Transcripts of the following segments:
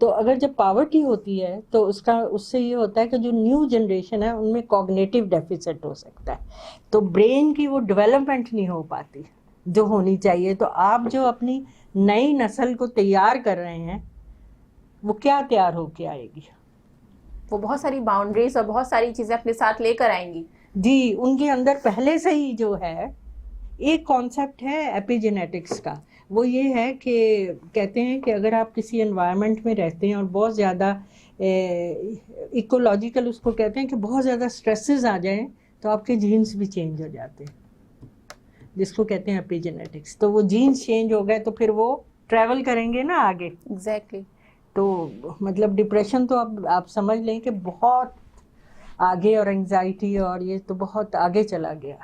تو اگر جب پاورٹی ہوتی ہے تو اس سے یہ ہوتا ہے کہ جو نیو جنریشن ہے ان میں کوگنیٹو ڈیفیسٹ ہو سکتا ہے, تو برین کی وہ ڈیولپمنٹ نہیں ہو پاتی جو ہونی چاہیے. تو آپ جو اپنی نئی نسل کو تیار کر رہے ہیں وہ کیا تیار ہو کے آئے گی؟ وہ بہت ساری باؤنڈریز اور بہت ساری چیزیں اپنے ساتھ لے کر آئیں گی. جی, ان کے اندر پہلے سے ہی جو ہے ایک کانسیپٹ ہے ایپی جینیٹکس کا, وہ یہ ہے کہ کہتے ہیں کہ اگر آپ کسی انوائرمنٹ میں رہتے ہیں اور بہت زیادہ ایکولوجیکل اس کو کہتے ہیں کہ بہت زیادہ سٹریسز آ جائیں تو آپ کے جینز بھی چینج ہو جاتے ہیں, جس کو کہتے ہیں ایپی جینیٹکس. تو وہ جینز چینج ہو گئے تو پھر وہ ٹریول کریں گے نا آگے. ایگزیکٹلی. تو مطلب ڈپریشن تو اب آپ سمجھ لیں کہ بہت آگے, اور انگزائٹی اور یہ تو بہت آگے چلا گیا.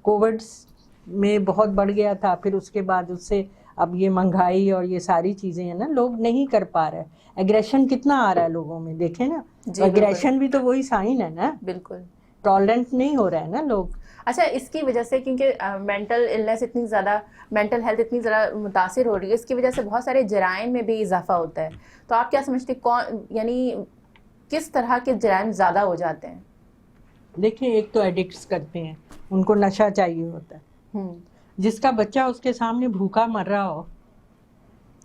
کووڈ میں بہت بڑھ گیا تھا, پھر اس کے بعد اس سے اب یہ مہنگائی اور یہ ساری چیزیں ہیں نا, لوگ نہیں کر پا رہے. ایگریشن کتنا آ رہا ہے لوگوں میں, دیکھیں نا, ایگریشن بھی تو وہی سائن ہے نا, بالکل ٹالرنٹ نہیں ہو رہا ہے نا لوگ. اچھا, اس کی وجہ سے کیونکہ مینٹل النیس اتنی زیادہ, مینٹل ہیلتھ اتنی زیادہ متاثر ہو رہی ہے, اس کی وجہ سے بہت سارے جرائم میں بھی اضافہ ہوتا ہے. تو آپ کیا سمجھتے ہیں یعنی کس طرح کے جرائم زیادہ ہو جاتے ہیں؟ دیکھیں, ایک تو ایڈکٹس کرتے ہیں, ان کو نشہ چاہیے ہوتا ہے. جس کا بچہ اس کے سامنے بھوکا مر رہا ہو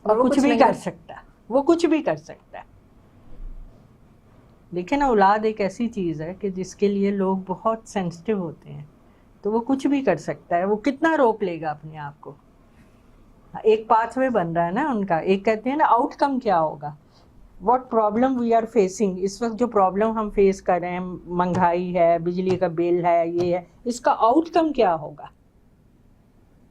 اور کچھ بھی کر سکتا ہے, وہ کچھ بھی کر سکتا ہے. دیکھیں نا, اولاد ایک ایسی چیز ہے کہ جس کے لیے لوگ بہت سینسٹیو ہوتے ہیں, تو وہ کچھ بھی کر سکتا ہے. وہ کتنا روک لے گا اپنے آپ کو؟ ایک پاتھ وے بن رہا ہے نا ان کا. ایک کہتے ہیں نا آؤٹ کم کیا ہوگا, what problem we are facing. اس وقت جو پرابلم ہم فیس کر رہے ہیں, مہنگائی ہے, بجلی کا بل ہے, یہ ہے, اس کا آؤٹ کم کیا ہوگا؟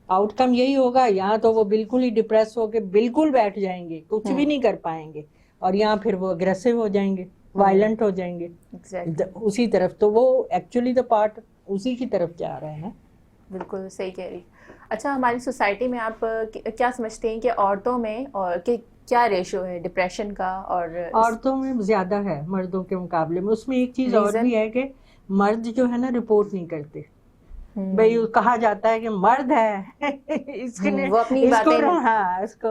آؤٹ کم یہی ہوگا, یہاں تو وہ بالکل ہی ڈپریس ہو کے بالکل بیٹھ جائیں گے, کچھ بھی نہیں کر پائیں گے, اور یہاں پھر وہ اگریسو ہو جائیں گے, وائلنٹ ہو جائیں گے اسی طرف. تو وہ ایکچولی دا پارٹ اسی کی طرف جا رہے ہیں. بالکل صحیح کہہ رہی. اچھا, ہماری سوسائٹی میں آپ کیا سمجھتے ہیں کہ عورتوں میں اور کیا ریشو ہے ڈپریشن کا؟ اور عورتوں میں زیادہ ہے مردوں کے مقابلے میں. اس میں ایک چیز اور بھی ہے کہ مرد جو ہے نا رپورٹ نہیں کرتے. بھائی کہا جاتا ہے کہ مرد ہے اس کو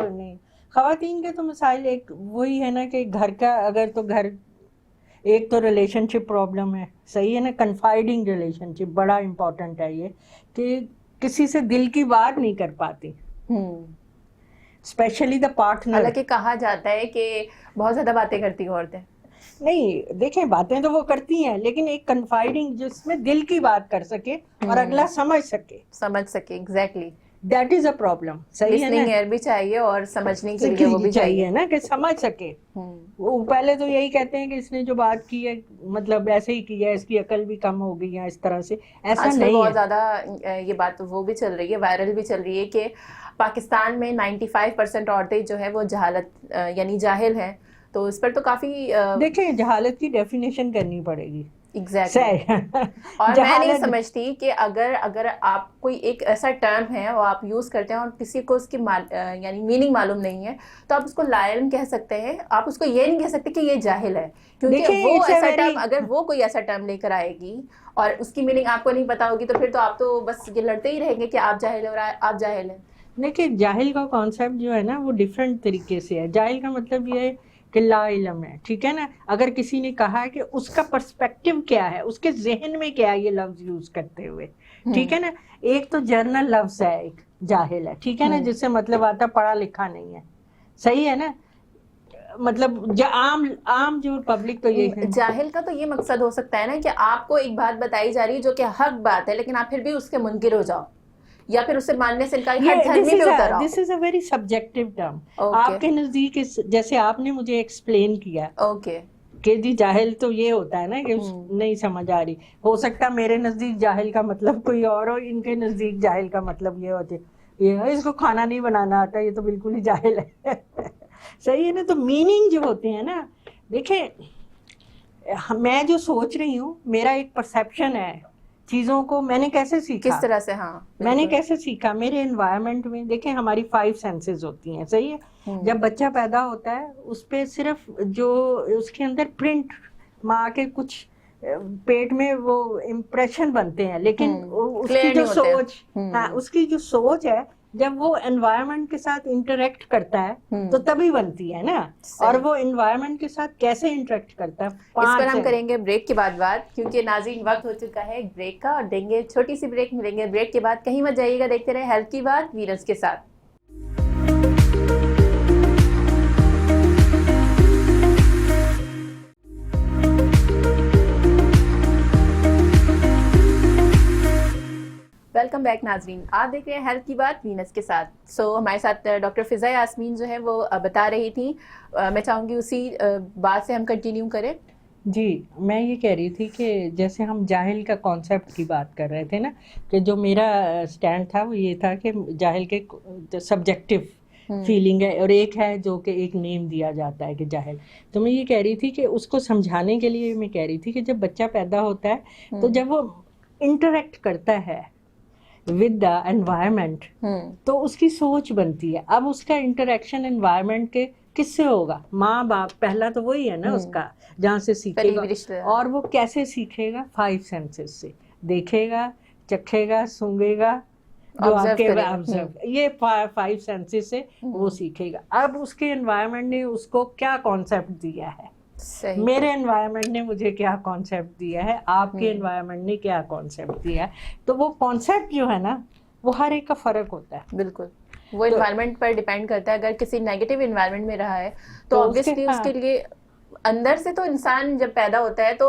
نہیں. خواتین کے تو مسائل ایک وہی ہے نا کہ گھر کا, اگر تو گھر, ایک تو ریلیشن شپ پرابلم ہے, صحیح ہے نا, کنفائڈنگ ریلیشن شپ بڑا امپورٹنٹ ہے یہ, کہ کسی سے دل کی بات نہیں کر پاتی, اسپیشلی دا پارٹنر. حالانکہ کہا جاتا ہے کہ بہت زیادہ باتیں کرتی عورتیں. نہیں, دیکھیں باتیں تو وہ کرتی ہیں, لیکن ایک کنفائڈنگ جس میں دل کی بات کر سکے اور اگلا سمجھ سکے. Exactly. That is a problem. صحیح ہے نا, ایئر بھی چاہیے اور سمجھنے کے لیے وہ بھی چاہیے نا کہ سمجھ سکے. وہ پہلے تو یہی کہتے ہیں کہ اس نے جو بات کی ہے مطلب ایسے ہی کی ہے, اس کی عقل بھی کم ہو گئی ہے, اس طرح سے. ایسا نہیں ہے. بہت زیادہ یہ بات وہ بھی چل رہی ہے, وائرل بھی چل رہی ہے کہ پاکستان میں 95% عورتیں جو ہے وہ جہالت یعنی جاہل ہیں. تو اس پر تو کافی دیکھیں, جہالت کی ڈیفینیشن کرنی پڑے گی. ایگزیکٹلی. اور میں نہیں سمجھتی کہ اگر آپ کوئی ایک ایسا ٹرم ہے اور آپ یوز کرتے ہیں اور کسی کو اس کی یعنی میننگ معلوم نہیں ہے, تو آپ اس کو لائن کہہ سکتے ہیں. آپ اس کو یہ نہیں کہہ سکتے کہ یہ جاہل ہے, کیونکہ وہ ایسا ٹرم, اگر وہ کوئی ایسا ٹرم لے کر آئے گی اور اس کی میننگ آپ کو نہیں پتا ہوگی, تو پھر تو آپ تو بس یہ لڑتے ہی رہیں گے کہ آپ جاہل ہیں اور آپ جاہل ہیں. دیکھیں, جاہل کا کانسیپٹ جو ہے نا وہ ڈفرینٹ طریقے سے ہے. جاہل کا مطلب یہ ہے کہ لا علم ہے, ٹھیک ہے نا. اگر کسی نے کہا ہے کہ اس کا پرسپیکٹو کیا ہے, اس کے ذہن میں کیا ہے یہ لفظ یوز کرتے ہوئے, ٹھیک ہے نا. ایک تو جرنل لفظ ہے, ایک جاہل ہے, ٹھیک ہے نا, جس سے مطلب آتا پڑھا لکھا نہیں ہے, صحیح ہے نا. مطلب عام جو پبلک, تو یہ جاہل کا تو یہ مقصد ہو سکتا ہے نا کہ آپ کو ایک بات بتائی جا رہی ہے جو کہ حق بات ہے, لیکن آپ پھر بھی اس کے منکر ہو جاؤ یا پھر اسے ماننے سے انکار, ہر دھرمی پہ اتر آؤ. دس از اے ویری سبجیکٹو ٹرم. آپ کے نزدیک جیسے آپ نے مجھے ایکسپلین کیا کہ جی جاہل تو یہ ہوتا ہے نا کہ نہیں سمجھ آ رہی, ہو سکتا میرے نزدیک جاہل کا مطلب کوئی اور ہو, ان کے نزدیک جاہل کا مطلب یہ ہوتے یہ اس کو کھانا نہیں بنانا آتا, یہ تو بالکل ہی جاہل ہے. صحیح ہے نا. تو میننگ جو ہوتے ہیں نا, دیکھیں میں جو سوچ رہی ہوں, میرا ایک پرسیپشن ہے چیزوں کو, میں نے کیسے سیکھا, کس طرح سے. ہاں, میں نے کیسے سیکھا میرے انوائرمنٹ میں. دیکھیں ہماری 5 سینسز ہوتی ہیں, صحیح ہے. جب بچہ پیدا ہوتا ہے اس پہ صرف جو اس کے اندر پرنٹ ماں کے کچھ پیٹ میں وہ امپریشن بنتے ہیں, لیکن اس کی جو سوچ, ہاں اس کی جو سوچ ہے جب وہ انوائرمنٹ کے ساتھ انٹریکٹ کرتا ہے تو تبھی بنتی ہے نا. اور وہ انوائرمنٹ کے ساتھ کیسے انٹریکٹ کرتا ہے, اس پر ہم کریں گے بریک کے بعد بات, کیونکہ ناظرین وقت ہو چکا ہے بریک کا, اور دیں گے چھوٹی سی بریک. ملیں گے بریک کے بعد, کہیں مت جائیے گا, دیکھتے رہے ہیلتھ کی بات وینس کے ساتھ. ویلکم بیک ناظرین, آپ دیکھ رہے ہیں ہیلتھ کی بات وینس کے ساتھ. ہمارے ساتھ ڈاکٹر فضا یاسمین جو ہے وہ بتا رہی تھی, میں چاہوں گی اسی بات سے ہم کنٹینیو کریں. جی, میں یہ کہہ رہی تھی کہ جیسے ہم جاہل کا کانسیپٹ کی بات کر رہے تھے نا, کہ جو میرا سٹینڈ تھا وہ یہ تھا کہ جاہل کے سبجیکٹو فیلنگ ہے, اور ایک ہے جو کہ ایک نیم دیا جاتا ہے کہ جاہل. تو میں یہ کہہ رہی تھی کہ اس کو سمجھانے کے لیے میں کہہ رہی تھی کہ جب بچہ پیدا ہوتا ہے تو جب وہ انٹریکٹ کرتا ہے ود دا انوائرمنٹ تو اس کی سوچ بنتی ہے. اب اس کا انٹریکشن انوائرمنٹ کے کس سے ہوگا؟ ماں باپ پہلا تو وہی ہے نا اس کا, جہاں سے سیکھے گا. اور وہ کیسے سیکھے گا؟ 5 سینسز سے, دیکھے گا, چکھے گا, سونگے گا, جو آپ کے آبزرو, یہ 5 سینسز سے وہ سیکھے گا. اب اس کے انوائرمنٹ نے اس کو کیا کانسیپٹ دیا ہے, میرے انوائرمنٹ نے مجھے کیا کانسیپٹ دیا ہے, آپ کے انوائرمنٹ نے کیا کانسیپٹ دیا ہے, تو وہ کانسیپٹ جو ہے نا وہ ہر ایک کا فرق ہوتا ہے. بالکل, وہ انوائرمنٹ پر ڈیپینڈ کرتا ہے. اگر کسی نیگیٹو انوائرمنٹ میں رہا ہے تو obviously اس کے لیے اندر سے تو انسان جب پیدا ہوتا ہے تو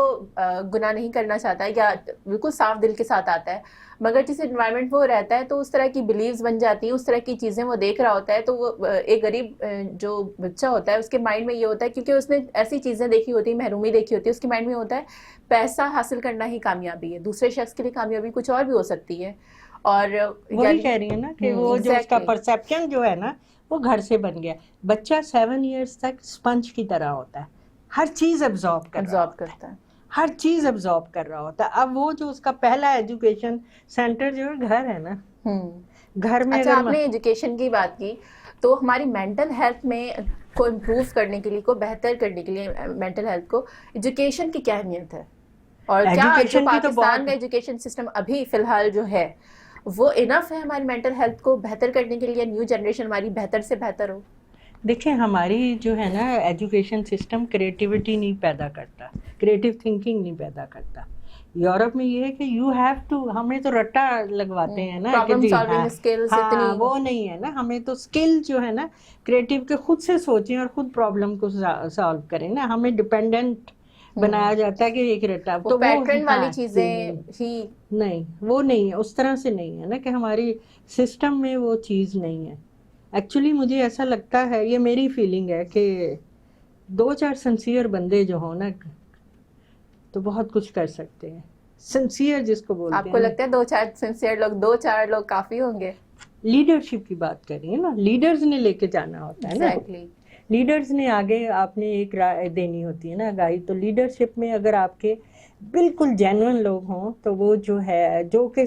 گناہ نہیں کرنا چاہتا ہے, یا بالکل صاف دل کے ساتھ آتا ہے, مگر جس انوائرمنٹ وہ رہتا ہے تو اس طرح کی بلیوز بن جاتی ہیں, اس طرح کی چیزیں وہ دیکھ رہا ہوتا ہے. تو وہ ایک غریب جو بچہ ہوتا ہے اس کے مائنڈ میں یہ ہوتا ہے, کیونکہ اس نے ایسی چیزیں دیکھی ہوتی ہیں, محرومی دیکھی ہوتی ہے, اس کے مائنڈ میں ہوتا ہے پیسہ حاصل کرنا ہی کامیابی ہے. دوسرے شخص کے لیے کامیابی کچھ اور بھی ہو سکتی ہے. اور وہی کہہ رہی ہے نا کہ وہ جو اس کا پرسیپشن جو ہے نا وہ گھر سے بن گیا. بچہ 7 ایئرس تک اسپنج کی طرح ہوتا ہے, ہر چیز ابزارب کرتا ہے, ہر چیز ابزارب کر رہا ہوتا ہے. اب وہ جو اس کا پہلا ایجوکیشن سینٹر جو ہے گھر ہے نا, گھر میں. اچھا, آپ نے ایجوکیشن کی بات کی, تو ہماری مینٹل ہیلتھ میں کو امپروو کرنے کے لیے, کو بہتر کرنے کے لیے مینٹل ہیلتھ کو, ایجوکیشن کی کیا اہمیت ہے, اور کیا جو پاکستان کا ایجوکیشن سسٹم ابھی فی الحال جو ہے وہ انف ہے ہماری مینٹل ہیلتھ کو بہتر کرنے کے لیے, نیو جنریشن ہماری بہتر سے بہتر ہو؟ دیکھیں, ہماری جو ہے نا ایجوکیشن سسٹم کریٹیوٹی نہیں پیدا کرتا, کریٹیو تھنکنگ نہیں پیدا کرتا. یورپ میں یہ ہے کہ یو ہیو ٹو, ہمیں تو رٹا لگواتے ہیں نا کہ وہ نہیں ہے نا, ہمیں تو اسکل جو ہے نا کریٹیو کے خود سے سوچیں اور خود پرابلم کو سالو کریں نا. ہمیں ڈپینڈنٹ بنایا جاتا ہے کہ ایک رٹا, تو پیٹرن والی چیزیں ہی نہیں, وہ نہیں ہے, اس طرح سے نہیں ہے نا کہ ہماری سسٹم میں وہ چیز نہیں ہے. ایکچولی مجھے ایسا لگتا ہے, یہ میری فیلنگ ہے کہ 2-4 سنسیئر بندے جو ہوں نا تو بہت کچھ کر سکتے ہیں. سنسیئر جس کو بولتے ہیں. آپ کو لگتا ہے 2-4 سنسیئر لوگ, 2-4 لوگ کافی ہوں گے؟ لیڈرشپ کی بات کر رہی ہیں نا, لیڈرز نے لے کے جانا ہوتا ہے نا, لیڈرز نے آگے آپ نے ایک رائے دینی ہوتی ہے نا گائیڈ. تو لیڈرشپ میں اگر آپ کے بالکل جینوئن لوگ ہوں تو وہ جو ہے جو کہ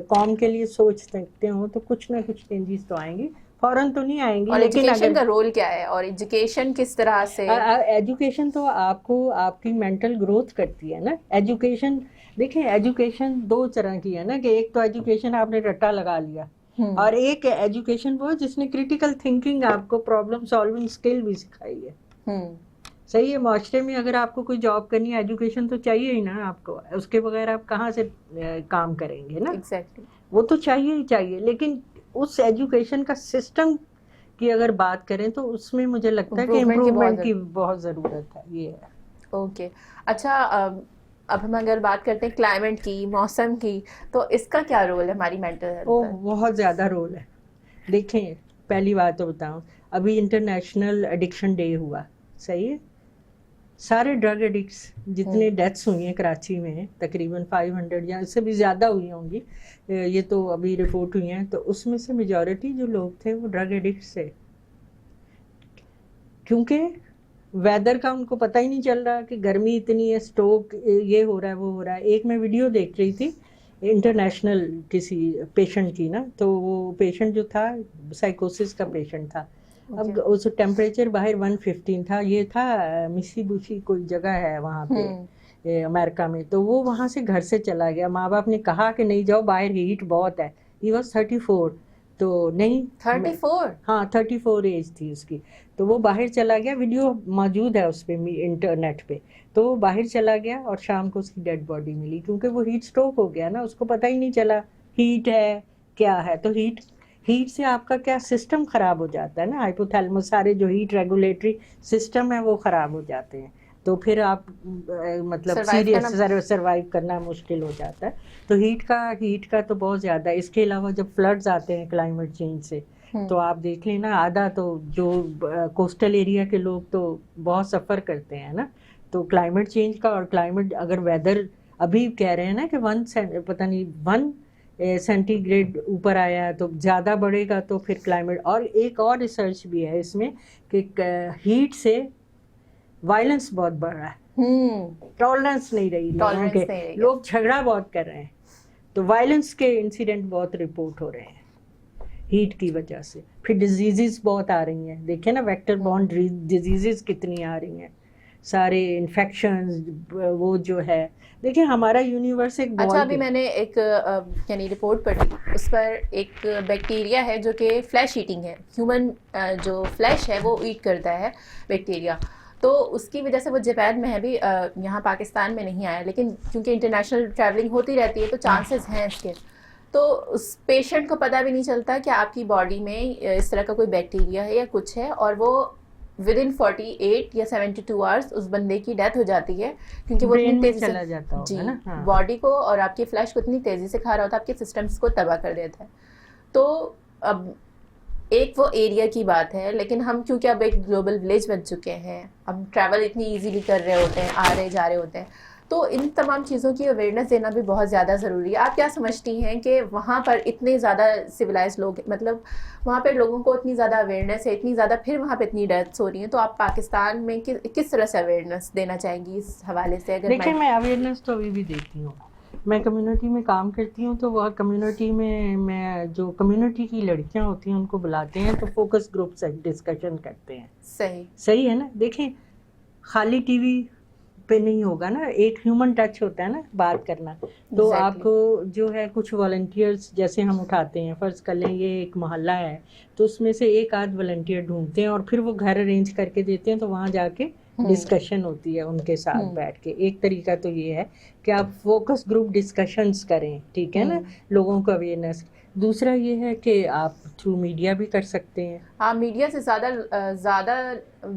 قوم کے لیے سوچ سکتے ہوں تو کچھ نہ کچھ چینجز تو آئیں گی, فوراً تو نہیں آئیں گی. اور ایجوکیشن کا رول کیا ہے, اور ایجوکیشن کس طرح سے؟ ایجوکیشن تو آپ کو آپ کی مینٹل گروتھ کرتی ہے نا. ایجوکیشن دیکھیں, ایجوکیشن 2 طرح کی ہے نا, کہ ایک تو ایجوکیشن آپ نے رٹا لگا لیا, اور ایک ایجوکیشن وہ جس نے کریٹیکل تھنکنگ, آپ کو پرابلم سالونگ اسکل بھی سکھائی ہے. صحیح ہے, معاشرے میں اگر آپ کو کوئی جاب کرنی ہے ایجوکیشن تو چاہیے ہی نا آپ کو, اس کے بغیر آپ کہاں سے کام کریں گے نا. وہ تو چاہیے ہی چاہیے, لیکن اس ایجوکیشن کا سسٹم کی اگر بات کریں تو اس میں مجھے لگتا ہے کہ امپروومنٹ کی بہت ضرورت ہے. یہ ہے. اوکے, اچھا, اب ہم اگر بات کرتے ہیں کلائمیٹ کی, موسم کی, تو اس کا کیا رول ہے ہماری مینٹل ہیلتھ پر؟ بہت زیادہ رول ہے. دیکھیں, پہلی بات تو بتاؤں, ابھی انٹرنیشنل ایڈکشن ڈے ہوا, صحیح ہے, سارے ڈرگ ایڈکٹس جتنے ڈیتھس ہوئی ہیں کراچی میں تقریباً 500 یا اس سے بھی زیادہ ہوئی ہوں گی, یہ تو ابھی رپورٹ ہوئی ہیں, تو اس میں سے میجورٹی جو لوگ تھے وہ ڈرگ ایڈکٹس تھے, کیونکہ ویدر کا ان کو پتہ ہی نہیں چل رہا کہ گرمی اتنی ہے, اسٹوک یہ ہو رہا ہے, وہ ہو رہا ہے. ایک میں ویڈیو دیکھ رہی تھی انٹرنیشنل کسی پیشنٹ کی نا, تو وہ پیشنٹ جو تھا سائیکوسس کا پیشنٹ تھا. اب اس ٹیمپریچر باہر 115 تھا, یہ تھا مسی بوشی کوئی جگہ ہے وہاں پہ امریکہ میں, تو وہ وہاں سے گھر سے چلا گیا. ماں باپ نے کہا کہ نہیں جاؤ باہر, ہیٹ بہت ہے. ہی واز 34, تو نہیں 34 ہاں 34 ایج تھی اس کی. تو وہ باہر چلا گیا, ویڈیو موجود ہے اس پہ انٹرنیٹ پہ. تو وہ باہر چلا گیا اور شام کو اس کی ڈیڈ باڈی ملی, کیونکہ وہ ہیٹ اسٹروک ہو گیا نا, اس کو پتہ ہی نہیں چلا ہیٹ ہے کیا ہے. تو ہیٹ سے آپ کا کیا سسٹم خراب ہو جاتا ہے نا, ہائپوتھیلمس, سارے جو ہیٹ ریگولیٹری سسٹم ہے وہ خراب ہو جاتے ہیں. تو پھر آپ مطلب سیریس سروائیو کرنا مشکل ہو جاتا ہے. تو ہیٹ کا تو بہت زیادہ ہے. اس کے علاوہ جب فلڈز آتے ہیں کلائمیٹ چینج سے, تو آپ دیکھ لیں نا, آدھا تو جو کوسٹل ایریا کے لوگ تو بہت سفر کرتے ہیں نا. تو کلائمیٹ چینج کا, اور کلائمیٹ اگر ویدر ابھی کہہ رہے ہیں نا کہ پتہ نہیں 1 سینٹی گریڈ اوپر آیا ہے تو زیادہ بڑھے گا, تو پھر کلائمیٹ. اور ایک اور ریسرچ بھی ہے اس میں کہ ہیٹ سے وائلنس بہت بڑھ رہا ہے, ٹالرنس نہیں رہی لوگوں کے, لوگ جھگڑا بہت کر رہے ہیں. تو وائلنس کے انسیڈنٹ بہت رپورٹ ہو رہے ہیں ہیٹ کی وجہ سے. پھر ڈیزیزز بہت آ رہی ہیں, دیکھیں نا ویکٹر بورن ڈیزیزز کتنی آ رہی ہیں, سارے انفیکشنز. وہ جو ہے دیکھیں ہمارا یونیورس ایک بال. اچھا, ابھی میں نے ایک یعنی رپورٹ پڑھی, اس پر ایک بیکٹیریا ہے جو کہ فلیش ایٹنگ ہے, ہیومن جو فلیش ہے وہ ایٹ کرتا ہے بیکٹیریا. تو اس کی وجہ سے وہ جاپان میں ہے بھی, یہاں پاکستان میں نہیں آیا, لیکن کیونکہ انٹرنیشنل ٹریولنگ ہوتی رہتی ہے تو چانسز ہیں اس کے. تو اس پیشنٹ کو پتہ بھی نہیں چلتا کہ آپ کی باڈی میں اس طرح کا کوئی بیکٹیریا ہے یا کچھ ہے, اور وہ ودن 48 یا 72 آورس اس بندے کی ڈیتھ ہو جاتی ہے, کیونکہ وہ اتنی تیزی چلا جاتا ہوگا نا, باڈی کو اور آپ کی فلیش کو اتنی تیزی سے کھا رہا ہوتا ہے, آپ کے سسٹمس کو تباہ کر دیتا ہے. تو اب ایک وہ ایریا کی بات ہے, لیکن ہم کیونکہ اب ایک گلوبل ولیج بن چکے ہیں, ہم ٹریول اتنی ایزیلی کر رہے ہوتے ہیں, آ رہے جا رہے ہوتے ہیں, تو ان تمام چیزوں کی اویئرنیس دینا بھی بہت زیادہ ضروری ہے. آپ کیا سمجھتی ہیں کہ وہاں پر اتنے زیادہ سویلائز لوگ, مطلب وہاں پہ لوگوں کو اتنی زیادہ اویئرنیس ہے, اتنی زیادہ, پھر وہاں پہ اتنی ڈیتھس ہو رہی ہیں, تو آپ پاکستان میں کس طرح سے اویئرنیس دینا چاہیں گی اس حوالے سے؟ اگر دیکھیں میں اویئرنیس تو ابھی بھی دیتی ہوں, میں کمیونٹی میں کام کرتی ہوں, تو وہ کمیونٹی میں جو کمیونٹی کی لڑکیاں ہوتی ہیں ان کو بلاتے ہیں, تو فوکس گروپ سے ڈسکشن کرتے ہیں. صحیح ہے نا. دیکھیں خالی ٹی وی پہ نہیں ہوگا نا, ایک ہیومن ٹچ ہوتا ہے نا بات کرنا. تو آپ کو جو ہے کچھ والنٹیئرس جیسے ہم اٹھاتے ہیں, فرض کر لیں یہ ایک محلہ ہے, تو اس میں سے ایک آدھ والنٹیئر ڈھونڈتے ہیں اور پھر وہ گھر ارینج کر کے دیتے ہیں, تو وہاں جا کے ڈسکشن ہوتی ہے ان کے ساتھ بیٹھ کے. ایک طریقہ تو یہ ہے کہ آپ فوکس گروپ ڈسکشنز کریں, ٹھیک ہے نا, لوگوں کو اویئرنیس. دوسرا یہ ہے کہ آپ تھرو میڈیا بھی کر سکتے ہیں. ہاں, میڈیا سے زیادہ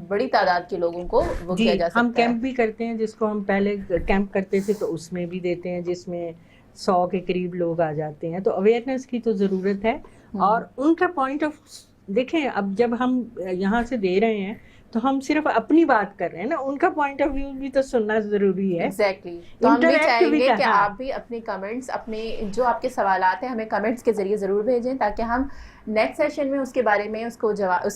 بڑی تعداد کے لوگوں کو وہ کیا جا سکتا ہے. ہم کیمپ بھی کرتے ہیں, جس کو ہم پہلے کیمپ کرتے تھے تو اس میں بھی دیتے ہیں, جس میں 100 کے قریب لوگ آ جاتے ہیں. تو اویئرنیس کی تو ضرورت ہے, اور ان کا پوائنٹ آف دیکھیں, اب جب ہم یہاں سے دے رہے ہیں تو ہم صرف اپنی بات کر رہے ہیں نا, ان کا پوائنٹ آف ویو بھی تو سننا ضروری ہے. ایگزیکٹلی. تو ہم بھی چاہیں گے کہ آپ بھی اپنے کمنٹس, اپنے جو آپ کے سوالات ہیں, ہمیں کمنٹس کے ذریعے ضرور بھیجیں, تاکہ ہم نیکسٹ سیشن میں اس کے بارے میں اس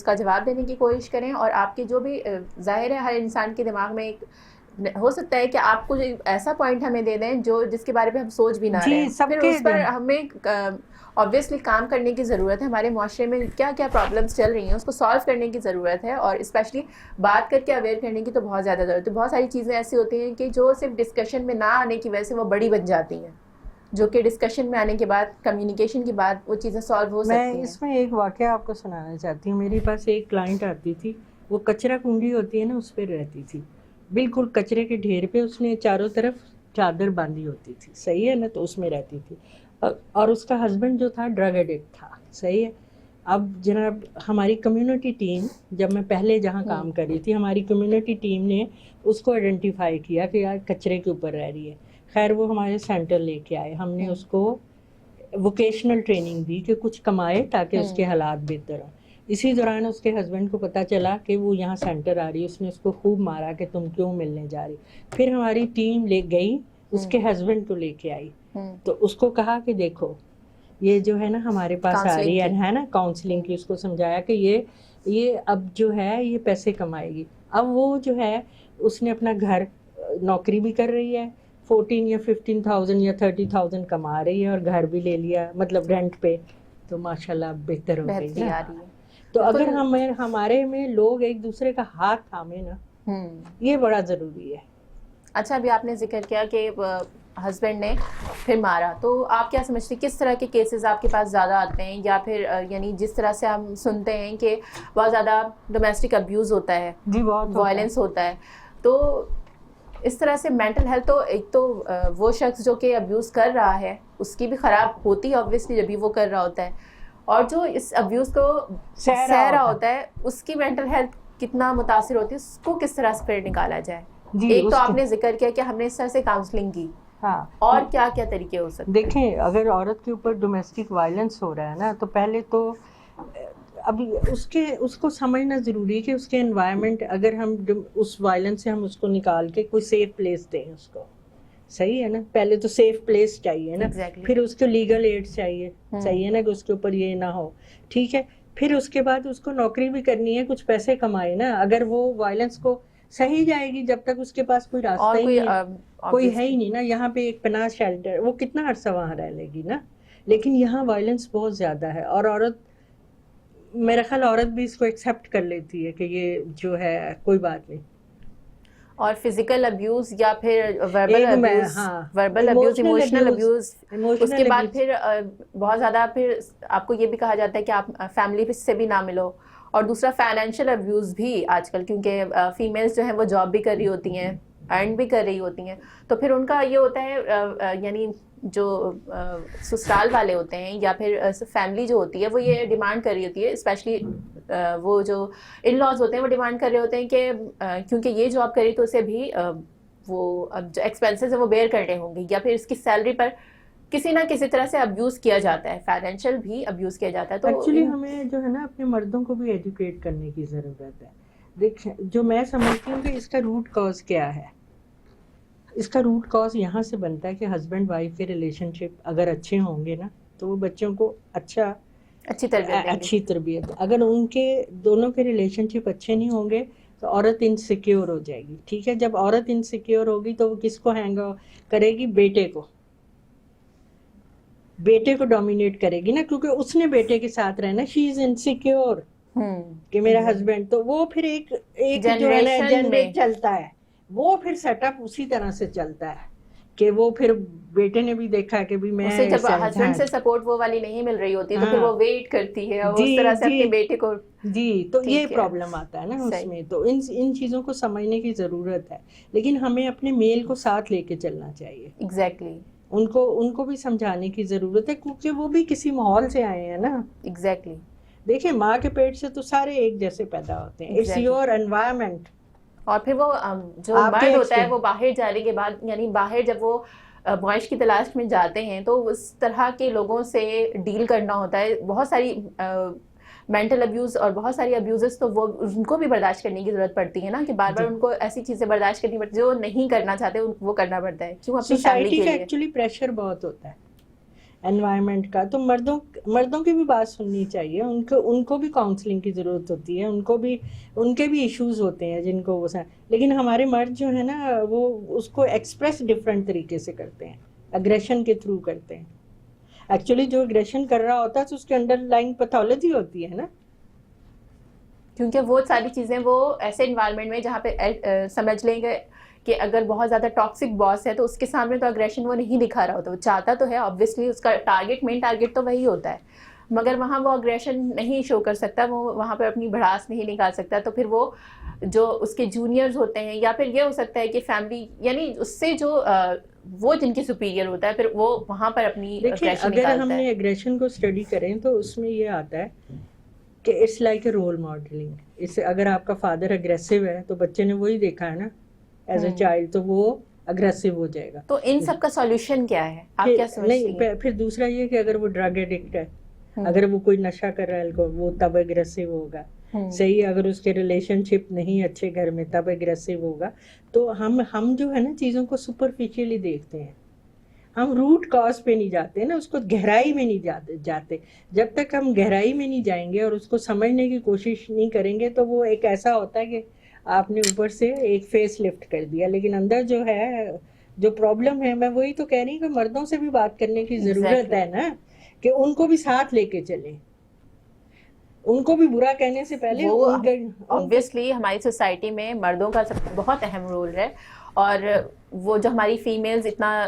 کا جواب دینے کی کوشش کریں. اور آپ کے جو بھی, ظاہر ہے ہر انسان کے دماغ میں ایک ہو سکتا ہے کہ آپ کچھ ایسا پوائنٹ ہمیں دے دیں جس کے بارے میں ہم سوچ بھی نہ رہے, پھر اس پر ہمیں obviously کام کرنے کی ضرورت ہے. ہمارے معاشرے میں کیا کیا پرابلمس چل رہی ہیں اس کو سالو کرنے کی ضرورت ہے, اور اسپیشلی بات کر کے اویئر کرنے کی تو بہت زیادہ ضرورت ہے. بہت ساری چیزیں ایسی ہوتی ہیں کہ جو صرف ڈسکشن میں نہ آنے کی وجہ سے وہ بڑی بن جاتی ہیں, جو کہ ڈسکشن میں آنے کے بعد, کمیونیکیشن کے بعد وہ چیزیں سالو ہو سکتی ہیں. میں اس میں ایک واقعہ آپ کو سنانا چاہتی ہوں. میرے پاس ایک کلائنٹ آتی تھی, وہ کچرا کنڈی ہوتی ہے نا, اس پہ رہتی تھی, بالکل کچرے کے ڈھیر پہ. اس نے چاروں طرف چادر باندھی ہوتی تھی, صحیح ہے نا, تو اس میں رہتی تھی. اور اس کا ہسبینڈ جو تھا ڈرگ ایڈکٹ تھا, صحیح ہے. اب جناب ہماری کمیونٹی ٹیم, جب میں پہلے جہاں کام کر رہی تھی, ہماری کمیونٹی ٹیم نے اس کو آئیڈینٹیفائی کیا کہ یار کچرے کے اوپر رہ رہی ہے. خیر وہ ہمارے سینٹر لے کے آئے, ہم نے اس کو ووکیشنل ٹریننگ دی کہ کچھ کمائے تاکہ اس کے حالات بہتر ہوں. اسی دوران اس کے ہسبینڈ کو پتہ چلا کہ وہ یہاں سینٹر آ رہی ہے, اس نے اس کو خوب مارا کہ تم کیوں ملنے جا رہی. پھر ہماری ٹیم لے گئی, اس کے ہسبینڈ کو لے کے آئی, تو اس کو کہا کہ دیکھو یہ جو ہے نا ہمارے پاس آ رہی ہے نا کاؤنسلنگ کی. اس کو سمجھایا کہ یہ اب جو ہے یہ پیسے کمائے گی. اب وہ جو ہے اس نے اپنا گھر, نوکری بھی کر رہی ہے, 14 یا 15,000 یا 30,000 کما رہی ہے, اور گھر بھی لے لیا, مطلب رینٹ پہ. تو ماشاءاللہ بہتر ہو گئی نا. تو اگر ہمارے میں لوگ ایک دوسرے کا ہاتھ تھامے نا, یہ بڑا ضروری ہے. اچھا, ابھی آپ نے ذکر کیا کہ ہسبینڈ نے پھر مارا. تو آپ کیا سمجھتے ہیں کس طرح کے کیسز آپ کے پاس زیادہ آتے ہیں, یا پھر یعنی جس طرح سے ہم سنتے ہیں کہ بہت زیادہ ڈومیسٹک ابیوز ہوتا ہے, جی بہت وائلنس ہوتا ہے, تو اس طرح سے مینٹل ہیلتھ تو ایک تو وہ شخص جو کہ ابیوز کر رہا ہے اس کی بھی خراب ہوتی ہے آبویسلی جب بھی وہ کر رہا ہوتا ہے, اور جو اس ابیوز کو سہ رہا ہوتا ہے اس کی مینٹل ہیلتھ کتنا متاثر ہوتی ہے, اس کو کس طرح سے پھر نکالا جائے. ایک تو آپ نے ذکر کیا کہ ہم نے اس طرح سے کاؤنسلنگ کی, ہاں, اور کیا کیا طریقے ہو سکتے ہیں؟ دیکھیں اگر عورت کے اوپر ڈومیسٹک وائلنس ہو رہا ہے نا, تو پہلے تو ابھی اس کو سمجھنا ضروری ہے کہ اس کے انوائرمنٹ, اگر ہم اس وائلنس سے ہم اس کو نکال کے کوئی سیف پلیس دیں اس کو, صحیح ہے نا, پہلے تو سیف پلیس چاہیے نا, پھر اس کو لیگل ایڈ چاہیے, صحیح ہے نا, کہ اس کے اوپر یہ نہ ہو, ٹھیک ہے, پھر اس کے بعد اس کو نوکری بھی کرنی ہے, کچھ پیسے کمائے نا, اگر وہ وائلنس کو صحیح جائے گی جب تک اس کے پاس کوئی راستہ ہی نہیں ہے, کوئی ہے ہی نہیں نا, یہاں پہ ایک پناہ شیلٹر, وہ کتنا عرصہ وہاں رہ لے گی نا, لیکن یہاں وائلنس بہت زیادہ ہے, اور عورت, میرا خیال عورت بھی اس کو ایکسیپٹ کر لیتی ہے کہ یہ جو ہے کوئی بات نہیں. اور فزیکل ابیوز یا پھر وربل ابیوز, ایموشنل ابیوز, اس کے بعد پھر بہت زیادہ پھر آپ کو یہ بھی کہا جاتا ہے کہ آپ فیملی سے بھی نہ ملو, اور دوسرا فائنینشیل ابیوز بھی آج کل, کیونکہ فیمیلز جو ہیں وہ جاب بھی کر رہی ہوتی ہیں, ارن بھی کر رہی ہوتی ہیں, تو پھر ان کا یہ ہوتا ہے یعنی جو سسرال والے ہوتے ہیں یا پھر فیملی جو ہوتی ہے وہ یہ ڈیمانڈ کر رہی ہوتی ہے, اسپیشلی وہ جو ان لاز ہوتے ہیں وہ ڈیمانڈ کر رہے ہوتے ہیں کہ کیونکہ یہ جاب کری تو اسے بھی وہ جو ایکسپینسز ہیں وہ بیئر کرنے ہوں گے, یا پھر اس کی سیلری پر کسی نہ کسی طرح سے ابیوز کیا جاتا ہے, فائنینشیل بھی ابیوز کیا جاتا ہے. تو ایکچولی ہمیں جو ہے نا اپنے مردوں کو بھی ایجوکیٹ کرنے کی ضرورت ہے. دیکھ, جو میں سمجھتی ہوں کہ اس کا روٹ کاز کیا ہے, اس کا روٹ کاز یہاں سے بنتا ہے کہ ہسبینڈ وائف کے ریلیشن شپ اگر اچھے ہوں گے نا تو وہ بچوں کو اچھی تربیت, اگر ان کے دونوں کے ریلیشن شپ اچھے نہیں ہوں گے تو عورت انسیکیور ہو جائے گی, ٹھیک ہے, جب عورت انسیکیور ہوگی تو وہ کس کو ہینگ کرے گی, بیٹے کو ڈومینیٹ کرے گی نا, کیونکہ اس نے بیٹے کے ساتھ رہنا, شی از انسیکیور کہ میرا ہسبینڈ, تو وہ پھر ایک جو ہے نا جنریٹ چلتا ہے, وہ پھر سیٹ اپ اسی طرح سے چلتا ہے کہ وہ پھر بیٹے نے بھی دیکھا کہ بھی میں جب ہسبینڈ سے سپورٹ وہ والی نہیں مل رہی ہوتی تو پھر وہ ویٹ کرتی ہے اس طرح سے اپنے بیٹے کو, جی, تو یہ پرابلم آتا ہے نا اس میں. تو ان چیزوں کو سمجھنے کی ضرورت ہے, لیکن ہمیں اپنے میل کو ساتھ لے کے چلنا چاہیے. ایگزیکٹلی, ان کو بھی سمجھانے کی ضرورت ہے, کیونکہ وہ بھی کسی ماحول سے آئے ہیں نا. ایگزیکٹلی, دیکھیں ماں کے پیٹ سے تو سارے ایک جیسے پیدا ہوتے ہیں, اٹس یور انوائرمنٹ. اور پھر وہ جو مرد ہوتا ہے وہ باہر جانے کے بعد, یعنی باہر جب وہ معاش کی تلاش میں جاتے ہیں تو اس طرح کے لوگوں سے ڈیل کرنا ہوتا ہے, بہت ساری مینٹل ابیوز اور بہت ساری ابیوزز, تو وہ ان کو بھی برداشت کرنے کی ضرورت پڑتی ہے نا, کہ بار بار ان کو ایسی چیزیں برداشت کرنی پڑتی جو نہیں کرنا چاہتے وہ کرنا پڑتا ہے, کیوں اپنی فیملی کے لیے. سوسائٹی کا ایکچولی پریشر بہت ہوتا ہے انوائرمنٹ کا, تو مردوں کی بھی بات سننی چاہیے, ان کو بھی کاؤنسلنگ کی ضرورت ہوتی ہے, ان کے بھی ایشوز ہوتے ہیں جن کو وہ, لیکن ہمارے مرد جو ہے نا وہ اس کو ایکسپریس ڈفرینٹ طریقے سے کرتے ہیں, اگریشن کے تھرو کرتے ہیں. ایکچولی جو اگریشن کر رہا ہوتا ہے تو اس کے انڈر لائن پیتھولوجی ہوتی ہے نا, کیونکہ وہ ساری چیزیں وہ ایسے انوائرمنٹ میں جہاں پہ سمجھ لیں گے کہ اگر بہت زیادہ ٹاکسک باس ہے تو اس کے سامنے تو اگریشن وہ نہیں دکھا رہا ہوتا, وہ چاہتا تو ہے آبویسلی, اس کا مین ٹارگیٹ تو وہی ہوتا ہے, مگر وہاں وہ اگریشن نہیں شو کر سکتا, وہ وہاں پہ اپنی بھڑاس نہیں نکال سکتا, تو پھر وہ جو اس کے جونیئرز ہوتے ہیں, یا پھر یہ ہو سکتا ہے کہ فیملی, یعنی اس سے جو وہ جن کی سپیریئر ہوتا ہے, پھر وہ وہاں پر اپنی اگریشن نکالتا ہے. اگر ہم نے اگریشن کو اسٹڈی کریں تو اس میں یہ آتا ہے کہ it's like a role modelling. اگر آپ کا فادر اگریسو ہے تو بچے نے وہی دیکھا ہے نا ایز اے چائلڈ, تو وہ اگریسو ہو جائے گا. تو ان سب کا سولوشن کیا ہے, آپ کیا سمجھتی ہیں؟ پھر دوسرا یہ کہ اگر وہ ڈرگ ایڈکٹ ہے, اگر وہ کوئی نشہ کر رہا ہے وہ تب اگریسو ہوگا, صحیح, اگر اس کے ریلیشن شپ نہیں اچھے گھر میں تب اگریسو ہوگا. تو ہم جو ہے نا چیزوں کو سپرفیشلی دیکھتے ہیں, ہم روٹ کاز پہ نہیں جاتے نا, اس کو گہرائی میں نہیں جاتے. جب تک ہم گہرائی میں نہیں جائیں گے اور اس کو سمجھنے کی کوشش نہیں کریں گے تو وہ ایک ایسا ہوتا ہے کہ آپ نے اوپر سے ایک فیس لفٹ کر دیا, لیکن اندر جو ہے جو پرابلم ہے, میں وہی تو کہہ رہی ہوں کہ مردوں سے بھی بات کرنے کی ضرورت ہے نا, کہ ان کو بھی ساتھ لے کے چلیں, ان کو بھی برا کہنے سے پہلے. obviously ہماری سوسائٹی میں مردوں کا بہت اہم رول ہے, اور وہ جو ہماری فیمیلز اتنا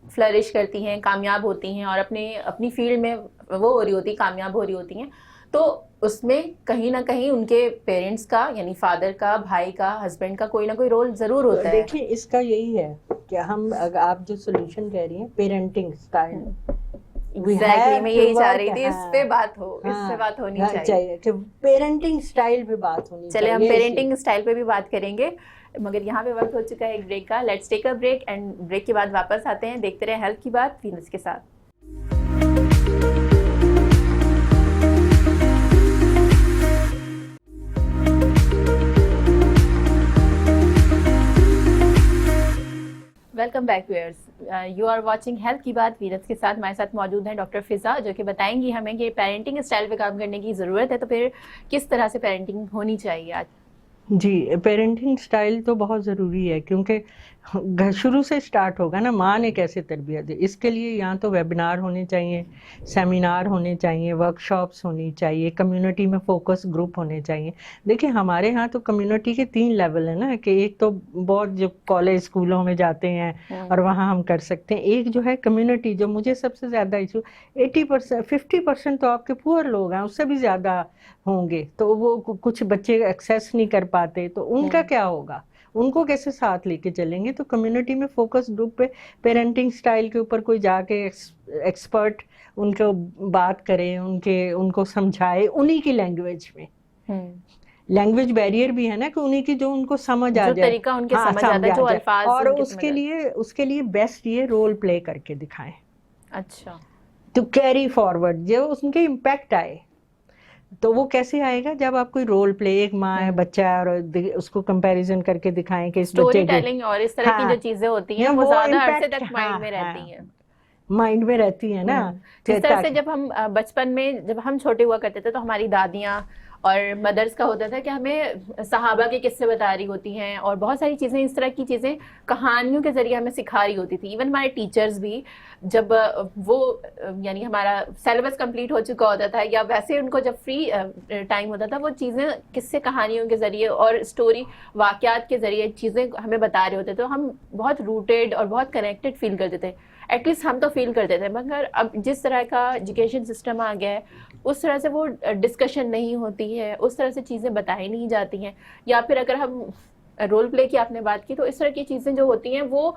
فلرش کرتی ہیں, کامیاب ہوتی ہیں اور اپنی فیلڈ میں وہ ہو رہی ہوتی, کامیاب ہو رہی ہوتی ہیں, تو اس میں کہیں نہ کہیں ان کے پیرنٹس کا, یعنی فادر کا, بھائی کا, ہسبینڈ کا کوئی نہ کوئی رول ضرور ہوتا ہے. دیکھیں اس کا یہی ہے کہ ہم, اگر آپ جو سولوشن کہہ رہی ہیں پیرنٹنگ اسٹائل, ایگزیکٹلی میں یہی چاہ رہی تھی, اس پہ بات ہونی چاہیے کہ پیرنٹنگ اسٹائل پہ بات ہونی چاہیے. چلے ہم پیرنٹنگ اسٹائل پہ بھی بات کریں گے, مگر یہاں پہ وقت ہو چکا ہے ایک بریک کا. Let's take a break, and break کے بعد واپس آتے ہیں, دیکھتے رہے ہیلتھ کی بات وینس کے ساتھ. Welcome back viewers, you are watching health کی بات وینس کے ساتھ. ہمارے ساتھ موجود ہیں ڈاکٹر فضا, جو کہ بتائیں گی ہمیں کہ پیرنٹنگ اسٹائل پہ کام کرنے کی ضرورت ہے, تو پھر کس طرح سے پیرنٹنگ ہونی چاہیے آج. جی, پیرنٹنگ اسٹائل تو بہت ضروری ہے, کیونکہ گھر شروع سے اسٹارٹ ہوگا نا, ماں نے کیسے تربیت دی. اس کے لیے یہاں تو ویبینار ہونے چاہیے, سیمینار ہونے چاہیے, ورک شاپس ہونی چاہیے, کمیونٹی میں فوکس گروپ ہونے چاہیے. دیکھیں ہمارے ہاں تو کمیونٹی کے 3 لیول ہیں نا, کہ ایک تو بہت جو کالج اسکولوں میں جاتے ہیں اور وہاں ہم کر سکتے ہیں. ایک جو ہے کمیونٹی, جو مجھے سب سے زیادہ ایشو 80%, 50% تو آپ کے پور لوگ ہیں, اس سے بھی زیادہ ہوں گے, تو وہ کچھ بچے ایکسیس نہیں کر پاتے, تو ان کا کیا ہوگا, ان کو کیسے ساتھ لے کے چلیں گے. تو کمیونٹی میں فوکس گروپ پہ پیرنٹنگ سٹائل کے اوپر کوئی جا کے ایکسپرٹ ان کو بات کرے, ان کو سمجھائے انہی کی لینگویج میں. لینگویج بیریئر بھی ہے نا, کہ انہی کی جو ان کو سمجھ آ جائے, طریقہ ان کے سمجھ آتا ہے, جو الفاظ. اور اس کے لیے بیسٹ یہ رول پلے کر کے دکھائیں. اچھا, تو کیری فارورڈ جو ان کے امپیکٹ آئے. تو وہ کیسے آئے گا, جب آپ کوئی رول پلے, ایک ماں ہے, بچہ ہے, اور اس کو کمپیریزن کر کے دکھائیں کہ اس بچے اسٹوری ٹیلنگ اور اس طرح کی جو چیزیں ہوتی ہیں وہ زیادہ عرصے تک مائنڈ میں رہتی ہیں نا. جس طرح سے جب ہم بچپن میں, جب ہم چھوٹے ہوا کرتے تھے, تو ہماری دادیاں اور مدرس کا ہوتا تھا کہ ہمیں صحابہ کے قصے بتا رہی ہوتی ہیں, اور بہت ساری چیزیں, اس طرح کی چیزیں کہانیوں کے ذریعے ہمیں سکھا رہی ہوتی تھی. ایون ہمارے ٹیچرز بھی, جب وہ یعنی ہمارا سیلیبس کمپلیٹ ہو چکا ہوتا تھا, یا ویسے ان کو جب فری ٹائم ہوتا تھا, وہ چیزیں قصے کہانیوں کے ذریعے اور اسٹوری واقعات کے ذریعے چیزیں ہمیں بتا رہے ہوتے تھے. تو ہم بہت روٹیڈ اور بہت کنیکٹڈ فیل کرتے تھے, ایٹ لیسٹ ہم تو فیل کرتے تھے. مگر اب جس طرح کا ایجوکیشن سسٹم آ گیا ہے, اس طرح سے وہ ڈسکشن نہیں ہوتی ہے, اس طرح سے چیزیں بتائی نہیں جاتی ہیں. یا پھر اگر ہم رول پلے کی آپ نے بات کی, تو اس طرح کی چیزیں جو ہوتی ہیں وہ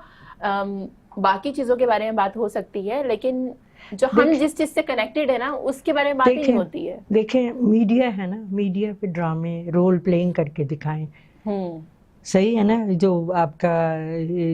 باقی چیزوں کے بارے میں بات ہو سکتی ہے, لیکن جو ہم جس چیز سے کنیکٹڈ ہے نا, اس کے بارے میں بات ہی نہیں ہوتی ہے. دیکھیں میڈیا ہے نا, میڈیا پہ ڈرامے رول پلینگ کر کے دکھائیں. صحیح ہے نا, جو آپ کا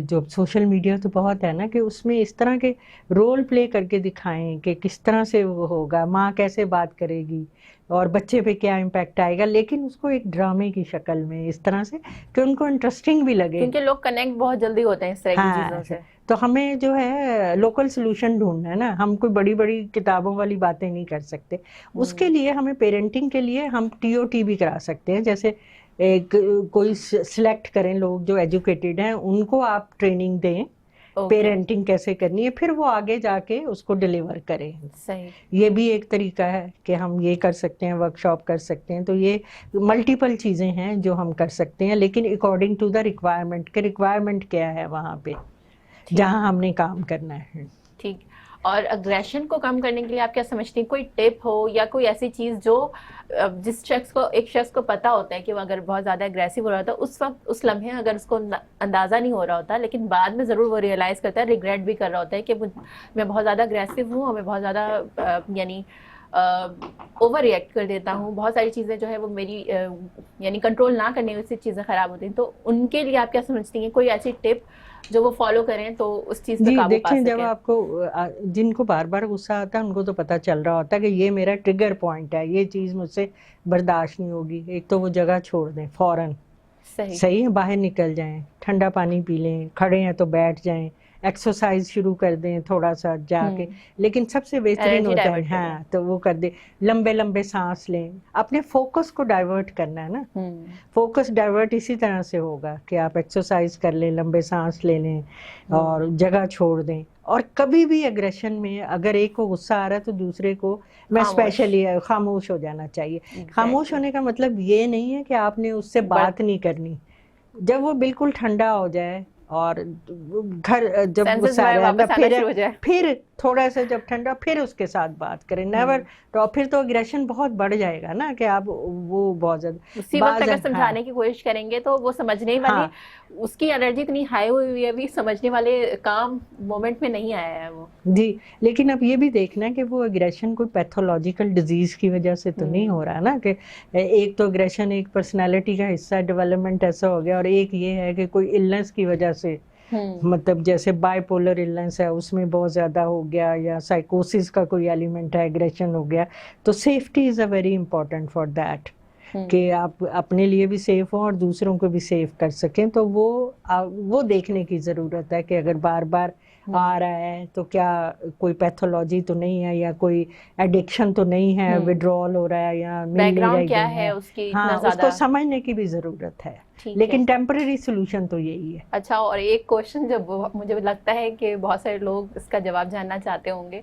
جو سوشل میڈیا تو بہت ہے نا, کہ اس میں اس طرح کے رول پلے کر کے دکھائیں کہ کس طرح سے وہ ہوگا, ماں کیسے بات کرے گی اور بچے پہ کیا امپیکٹ آئے گا, لیکن اس کو ایک ڈرامے کی شکل میں, اس طرح سے کہ ان کو انٹرسٹنگ بھی لگے, کیونکہ لوگ کنیکٹ بہت جلدی ہوتے ہیں اس طرح کی چیزوں سے. تو ہمیں جو ہے لوکل سلوشن ڈھونڈنا ہے نا, ہم کوئی بڑی بڑی کتابوں والی باتیں نہیں کر سکتے. اس کے لیے ہمیں پیرنٹنگ کے لیے ہم TOT بھی کرا سکتے ہیں. جیسے کوئی سلیکٹ کریں لوگ جو ایجوکیٹڈ ہیں, ان کو آپ ٹریننگ دیں پیرنٹنگ کیسے کرنی ہے, پھر وہ آگے جا کے اس کو ڈیلیور کریں. صحیح, یہ بھی ایک طریقہ ہے کہ ہم یہ کر سکتے ہیں, ورک شاپ کر سکتے ہیں. تو یہ ملٹیپل چیزیں ہیں جو ہم کر سکتے ہیں, لیکن اکارڈنگ ٹو دا ریکوائرمنٹ, کہ ریکوائرمنٹ کیا ہے وہاں پہ جہاں ہم نے کام کرنا ہے. ٹھیک. اور اگریشن کو کم کرنے کے لیے آپ کیا سمجھتی ہیں, کوئی ٹپ ہو یا کوئی ایسی چیز جو جس ایک شخص کو پتا ہوتا ہے کہ وہ اگر بہت زیادہ اگریسو ہو رہا ہوتا ہے, اس وقت اس لمحے اگر اس کو اندازہ نہیں ہو رہا ہوتا, لیکن بعد میں ضرور وہ ریئلائز کرتا ہے, ریگریٹ بھی کر رہا ہوتا ہے کہ میں بہت زیادہ اگریسو ہوں, اور میں بہت زیادہ یعنی اوور ریئیکٹ کر دیتا ہوں, بہت ساری چیزیں جو ہے وہ میری یعنی کنٹرول نہ کرنے سے چیزیں خراب ہوتی ہیں. تو ان کے لیے آپ کیا سمجھتی ہیں, کوئی ایسی ٹپ جو وہ فالو کریں تو اس چیز پہ قابو پا سکیں؟ جب آپ کو, جن کو بار بار غصہ آتا ہے, ان کو تو پتہ چل رہا ہوتا ہے کہ یہ میرا ٹریگر پوائنٹ ہے, یہ چیز مجھ سے برداشت نہیں ہوگی. ایک تو وہ جگہ چھوڑ دیں فوراً, صحیح ہے, باہر نکل جائیں, ٹھنڈا پانی پی لیں, کھڑے ہیں تو بیٹھ جائیں, ایکسرسائز شروع کر دیں تھوڑا سا جا کے. لیکن سب سے بہترین ہوتا ہے, ہاں, تو وہ کر دیں, لمبے لمبے سانس لیں. اپنے فوکس کو ڈائیورٹ کرنا ہے نا, فوکس ڈائیورٹ اسی طرح سے ہوگا کہ آپ ایکسرسائز کر لیں, لمبے سانس لے لیں اور جگہ چھوڑ دیں. اور کبھی بھی اگریشن میں اگر ایک کو غصہ آ رہا ہے تو دوسرے کو میں اسپیشلی خاموش ہو جانا چاہیے. خاموش ہونے کا مطلب یہ نہیں ہے کہ آپ نے اس سے بات نہیں کرنی. جب وہ بالکل ٹھنڈا ہو جائے اور گھر جب Senses سارے ہمارے آنا واپس آنا شروع ہو جائے. پھر تھوڑا سا جب ٹھنڈا پھر اس کے ساتھ بات کریں. نیور تو پھر تو اگریشن بہت بڑھ جائے گا نا کہ آپ وہ بہت زیادہ اسی وقت اگر سمجھانے کی کوشش کریں گے تو وہ سمجھنے والے, اس کی انرجی اتنی ہائی ہوئی ہے ابھی, سمجھنے والے کام مومنٹ میں نہیں آیا ہے وہ. جی. لیکن اب یہ بھی دیکھنا ہے کہ وہ اگریشن کوئی پیتھولوجیکل ڈیزیز کی وجہ سے تو نہیں ہو رہا نا, کہ ایک تو اگریشن ایک پرسنالٹی کا حصہ, ڈیولپمنٹ ایسا ہو گیا, اور ایک یہ ہے کہ کوئی النس کی وجہ سے, مطلب جیسے بائی پولر النس ہے اس میں بہت زیادہ ہو گیا, یا سائیکوسس کا کوئی ایلیمنٹ ہے, اگریشن ہو گیا. تو safety is a very important for that, کہ آپ اپنے لیے بھی سیف ہوں اور دوسروں کو بھی سیف کر سکیں. تو وہ دیکھنے کی ضرورت ہے کہ اگر بار بار آ رہا ہے تو کیا کوئی پیتھولوجی تو نہیں ہے, یا کوئی ایڈکشن تو نہیں ہے, وڈرول ہو رہا ہے, یا مل بیک نہیں گراؤنڈ رہی کیا ہے اس کی, ہاں اتنا اس کو زیادہ سمجھنے کی بھی ضرورت ہے. لیکن ٹیمپرری سولوشن تو یہی ہے. اچھا, اور ایک کوشچن جو مجھے لگتا ہے کہ بہت سارے لوگ اس کا جواب جاننا چاہتے ہوں گے,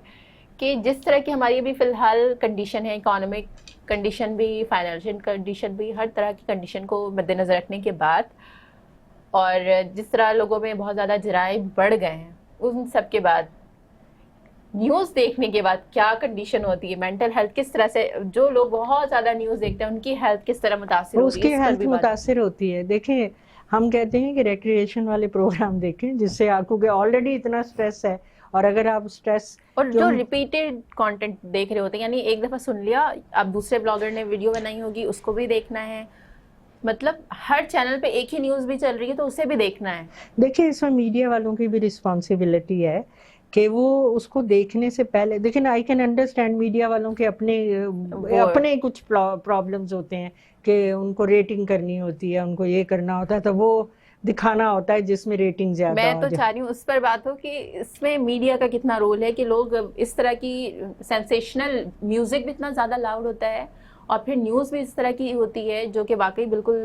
کہ جس طرح کی ہماری ابھی فی الحال کنڈیشن ہے, اکانومک کنڈیشن بھی, فائنینشیل کنڈیشن بھی, ہر طرح کی کنڈیشن کو مد نظر رکھنے کے بعد, اور جس طرح لوگوں میں بہت زیادہ جرائم بڑھ گئے ہیں, ان سب کے بعد نیوز دیکھنے کے بعد کیا کنڈیشن ہوتی ہے, مینٹل ہیلتھ کس طرح سے, جو لوگ بہت زیادہ نیوز دیکھتے ہیں ان کی ہیلتھ کس طرح متاثر اس ہوتی ہے, کی ہیلتھ متاثر ہوتی ہے. دیکھیں ہم کہتے ہیں کہ ریکریشن والے پروگرام دیکھیں, جس سے آپ کو کہ آلریڈی اتنا سٹریس ہے, اور اگر آپ سٹریس اور جو ریپیٹیڈ کانٹینٹ دیکھ رہے ہوتے ہیں, یعنی ایک دفعہ سن لیا, اب دوسرے بلاگر نے ویڈیو بنائی ہوگی اس کو بھی دیکھنا ہے, مطلب ہر چینل پہ ایک ہی نیوز بھی چل رہی ہے تو اسے بھی دیکھنا ہے. دیکھیں اس میں میڈیا والوں کی بھی رسپانسبلٹی ہے کہ وہ اس کو دیکھنے سے پہلے دیکھیں. آئی کین انڈرسٹینڈ میڈیا والوں کے اپنے کچھ پرابلمز ہوتے ہیں, کہ ان کو ریٹنگ کرنی ہوتی ہے, ان کو یہ کرنا ہوتا ہے, تو وہ دکھانا ہوتا ہے جس میں ریٹنگ زیادہ میں ہو تو جائے. چاہ رہی ہوں اس پر بات ہو کہ اس میں میڈیا کا کتنا رول ہے, کہ لوگ اس طرح کی سینسیشنل میوزک بھی اتنا زیادہ لاؤڈ ہوتا ہے, اور پھر نیوز بھی اس طرح کی ہوتی ہے جو کہ واقعی بالکل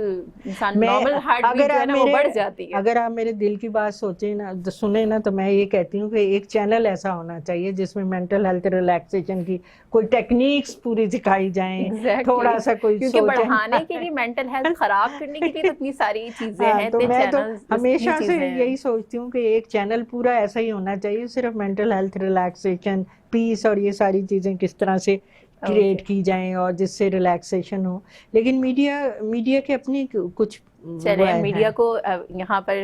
انسان نارمل ہارٹ بیٹ جو ہے نا وہ بڑھ جاتی ہے. اگر آپ میرے دل کی بات سوچیں نا, سنیں نا, تو میں یہ کہتی ہوں کہ ایک چینل ایسا ہونا چاہیے جس میں مینٹل ہیلتھ ریلیکسیشن کی کوئی ٹیکنیکس پوری دکھائی جائیں, تھوڑا سا کوئی کیونکہ بڑھانے کے لیے, مینٹل ہیلتھ خراب کرنے کے لیے تو اتنی ساری چیزیں ہیں, تو میں تو ہمیشہ سے ہیں. یہی سوچتی ہوں کہ ایک چینل پورا ایسا ہی ہونا چاہیے, صرف مینٹل ہیلتھ ریلیکسیشن, پیس, اور یہ ساری چیزیں کس طرح سے کریٹ کی جائیں اور جس سے ریلیکسیشن ہو. لیکن میڈیا کے اپنی کچھ چلیں میڈیا کو یہاں پر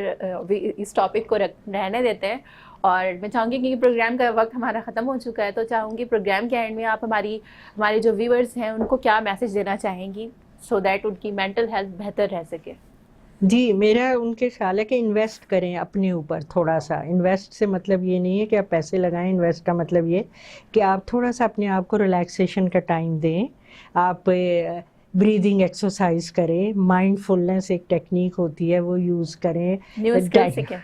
اس ٹاپک کو رہنے دیتے ہیں, اور میں چاہوں گی کہ پروگرام کا وقت ہمارا ختم ہو چکا ہے, تو چاہوں گی پروگرام کے اینڈ میں آپ ہمارے جو ویورز ہیں ان کو کیا میسج دینا چاہیں گی, سو دیٹ ان کی مینٹل ہیلتھ بہتر رہ سکے. جی, میرا ان کے خیال ہے کہ انویسٹ کریں اپنے اوپر تھوڑا سا. انویسٹ سے مطلب یہ نہیں ہے کہ آپ پیسے لگائیں, انویسٹ کا مطلب یہ کہ آپ تھوڑا سا اپنے آپ کو ریلیکسیشن کا ٹائم دیں, آپ بریدنگ ایکسرسائز کریں, مائنڈ فلنس ایک ٹیکنیک ہوتی ہے وہ یوز کریں, نیو اسکل سیکھیں.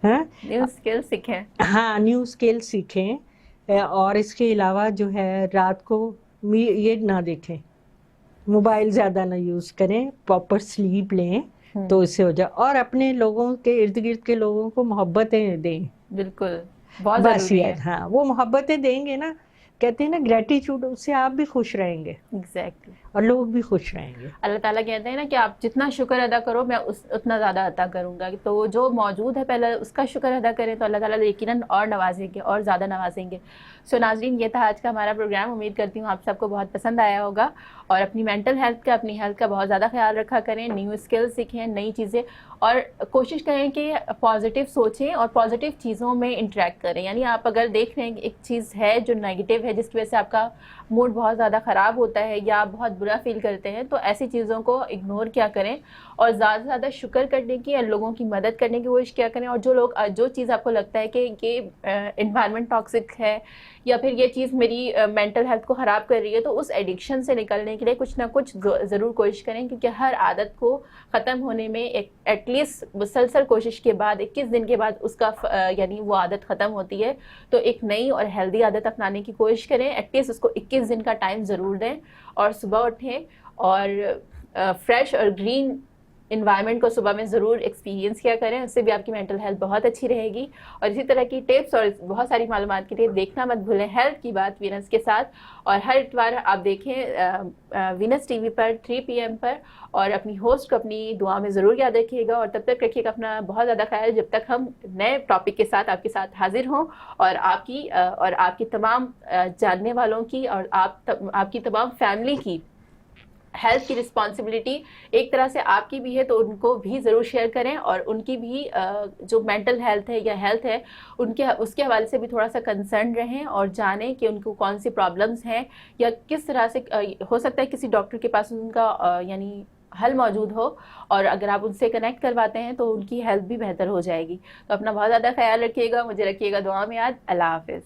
نیو اسکل سیکھیں. ہاں, نیو اسکل سیکھیں. اور اس کے علاوہ جو ہے رات کو یہ نہ دیکھیں, موبائل زیادہ نہ یوز کریں, پراپر سلیپ لیں تو اس سے ہو جائے, اور اپنے لوگوں کے ارد گرد کے لوگوں کو محبتیں دیں. بالکل, بہت ضروری ہے. ہاں, وہ محبتیں دیں گے نا, کہتے ہیں نا گریٹیچیوڈ, اس سے آپ بھی خوش رہیں گے. ایگزیکٹلی. اور لوگ بھی خوش رہیں گے. اللہ تعالیٰ کہتے ہیں نا کہ آپ جتنا شکر ادا کرو میں اتنا زیادہ عطا کروں گا, تو جو موجود ہے پہلے اس کا شکر ادا کریں تو اللہ تعالیٰ یقیناً اور نوازیں گے, اور زیادہ نوازیں گے. سو ناظرین, یہ تھا آج کا ہمارا پروگرام. امید کرتی ہوں آپ سب کو بہت پسند آیا ہوگا, اور اپنی مینٹل ہیلتھ کا, اپنی ہیلتھ کا بہت زیادہ خیال رکھا کریں, نیو اسکل سیکھیں, نئی چیزیں, اور کوشش کریں کہ پازیٹیو سوچیں اور پازیٹیو چیزوں میں انٹریکٹ کریں. یعنی آپ اگر دیکھ رہے ہیں کہ ایک چیز ہے جو نیگیٹو ہے, جس کی وجہ سے آپ کا موڈ بہت زیادہ خراب ہوتا ہے یا آپ بہت برا فیل کرتے ہیں, تو ایسی چیزوں کو اگنور کیا کریں, اور زیادہ سے زیادہ شکر کرنے کی اور لوگوں کی مدد کرنے کی کوشش کیا کریں. اور جو چیز آپ کو لگتا ہے کہ یہ انوائرمنٹ ٹاکسک ہے یا پھر یہ چیز میری مینٹل ہیلتھ کو خراب کر رہی ہے, تو اس ایڈکشن سے نکلنے کے لیے کچھ نہ کچھ ضرور کوشش کریں, کیونکہ ہر عادت کو ختم ہونے میں ایٹ لیسٹ مسلسل کوشش کے بعد 21 دن کے بعد اس کا یعنی وہ عادت ختم ہوتی ہے. تو ایک نئی اور ہیلدی عادت اپنانے کی کوشش کریں, ایٹ لیسٹ اس کو 21 دن کا ٹائم ضرور دیں, اور صبح اٹھیں اور فریش اور گرین انوائرمنٹ کو صبح میں ضرور ایکسپیرینس کیا کریں, اس سے بھی آپ کی مینٹل ہیلتھ بہت اچھی رہے گی. اور اسی طرح کی ٹپس اور بہت ساری معلومات کے لیے دیکھنا مت بھولیں ہیلتھ کی بات وینس کے ساتھ. اور ہر اتوار آپ دیکھیں وینس ٹی وی پر 3 PM پر, اور اپنی ہوسٹ کو اپنی دعا میں ضرور یاد رکھیے گا. اور تب تک رکھیے گا اپنا بہت زیادہ خیال جب تک ہم نئے ٹاپک کے ساتھ آپ کے ساتھ حاضر ہوں, اور آپ کی تمام جاننے والوں کی اور آپ کی تمام فیملی کی ہیلتھ کی رسپانسبلٹی ایک طرح سے آپ کی بھی ہے, تو ان کو بھی ضرور شیئر کریں, اور ان کی بھی جو مینٹل ہیلتھ ہے یا ہیلتھ ہے اس کے حوالے سے بھی تھوڑا سا کنسرن رہیں, اور جانیں کہ ان کو کون سی پرابلمس ہیں, یا کس طرح سے ہو سکتا ہے کسی ڈاکٹر کے پاس ان کا یعنی حل موجود ہو, اور اگر آپ ان سے کنیکٹ کرواتے ہیں تو ان کی ہیلتھ بھی بہتر ہو جائے گی. تو اپنا بہت زیادہ خیال رکھیے گا, مجھے رکھیے گا دعا میں یاد. اللہ حافظ.